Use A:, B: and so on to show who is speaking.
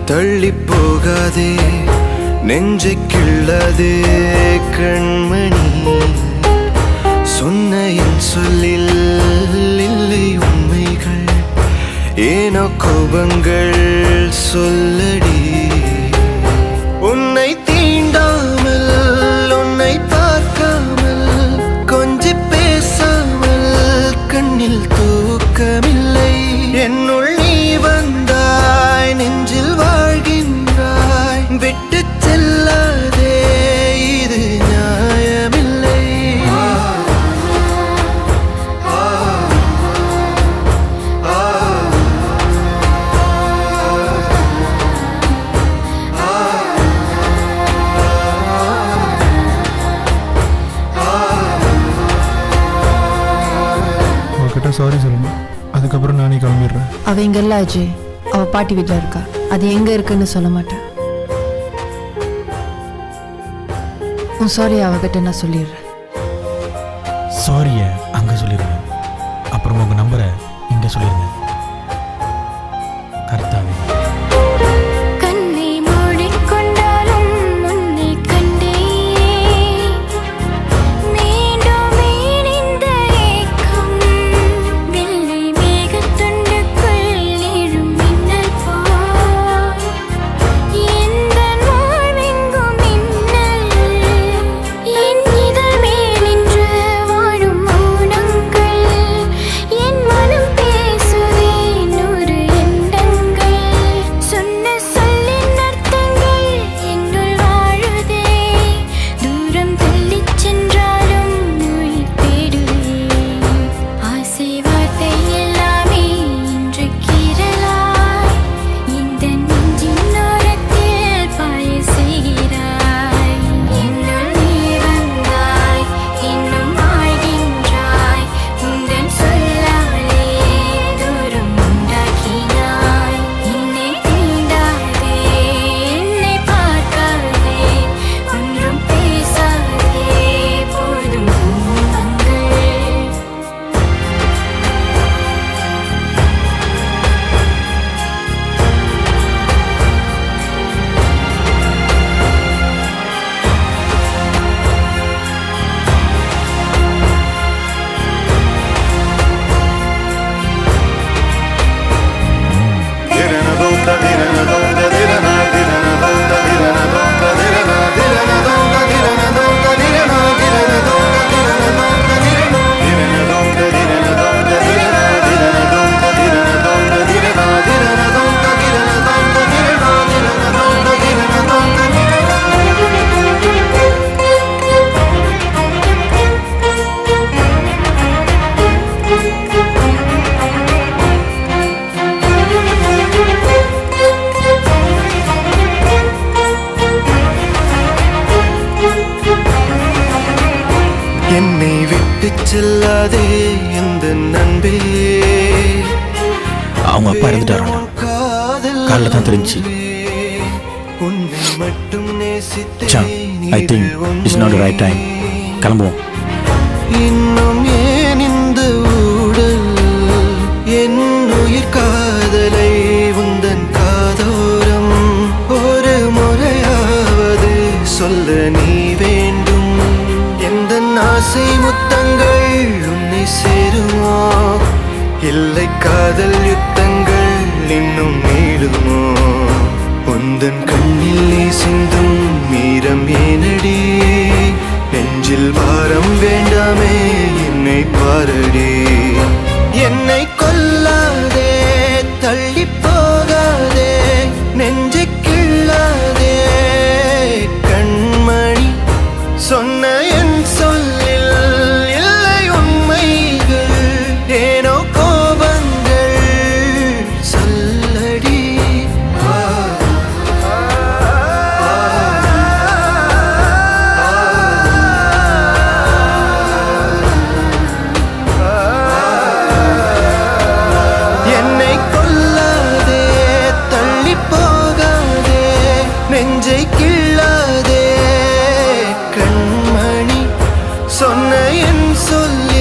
A: தள்ளி போகாதே நெஞ்சை கிள்ளாதே கண்மணி சொன்ன என் சொல்லில் இல்லை உண்மைகள் ஏனோ கோபங்கள் சொல்லடி உன்னை தீண்டாமல் உன்னை பார்க்காமல் கொஞ்சி பேசாமல் கண்ணில் தூக்கமில்லை என்னுள் நீ வந்தாய் நெஞ்சில் வாழ்கின்றாய் விட்டு செல்லாதே இது நியாயமில்லை
B: சாரி சொல்லணும் அதுக்கப்புறம் நானே கிளம்பிடுறேன்.
C: அவ இங்க இல்ல அஜய், அவ பாட்டி வீட்டில் இருக்கா. அது எங்க இருக்குன்னு சொல்ல மாட்டேன். உன் சாரி அவகிட்ட நான் சொல்லிடுறேன்.
D: சாரியை அங்கே சொல்லிடுங்க, அப்புறம் உங்கள் நம்பரை இங்கே சொல்லிடுங்க. கர்த்தாவே
A: என்னை விட்டு செல்லாதே இந்த நண்பே.
D: அவங்க அப்பா இறந்துட்டாராண்டா, காலைல தான் தெரிஞ்சு.
A: உன்னை மட்டும் நேசித்தேன்.
D: I think it's not the right time. கிளம்புவோம்.
A: இன்னும் ஏன் இந்த ஊடல் என் உயிர் காதலை உந்தன் காதோரம் ஒரு முறையாவது சொல்ல நீ வேண்டும். எந்த ஆசை முத்தங்கள் உன்னை சேருமோ இல்லை காதல் யுத்தங்கள் இன்னும் நீடுமோ உந்தன் கண்ணில் நீ சிந்தும் மீரம் ஏனடி நெஞ்சில் பாரம் வேண்டாமே என்னை பாரடி என்னை கொல்லாதே தள்ளி போகாதே நெஞ்சை கிள்ளாதே கண்மணி சொன்ன என் சொல்லில் இல்லை உண்மைகள் ஏனோ கோபங்கள் சொல்லடி என்னை கொல்லாதே தள்ளி போகாதே நெஞ்சை கிள்ளாதே கண்மணி சொன்ன என் சொல்லி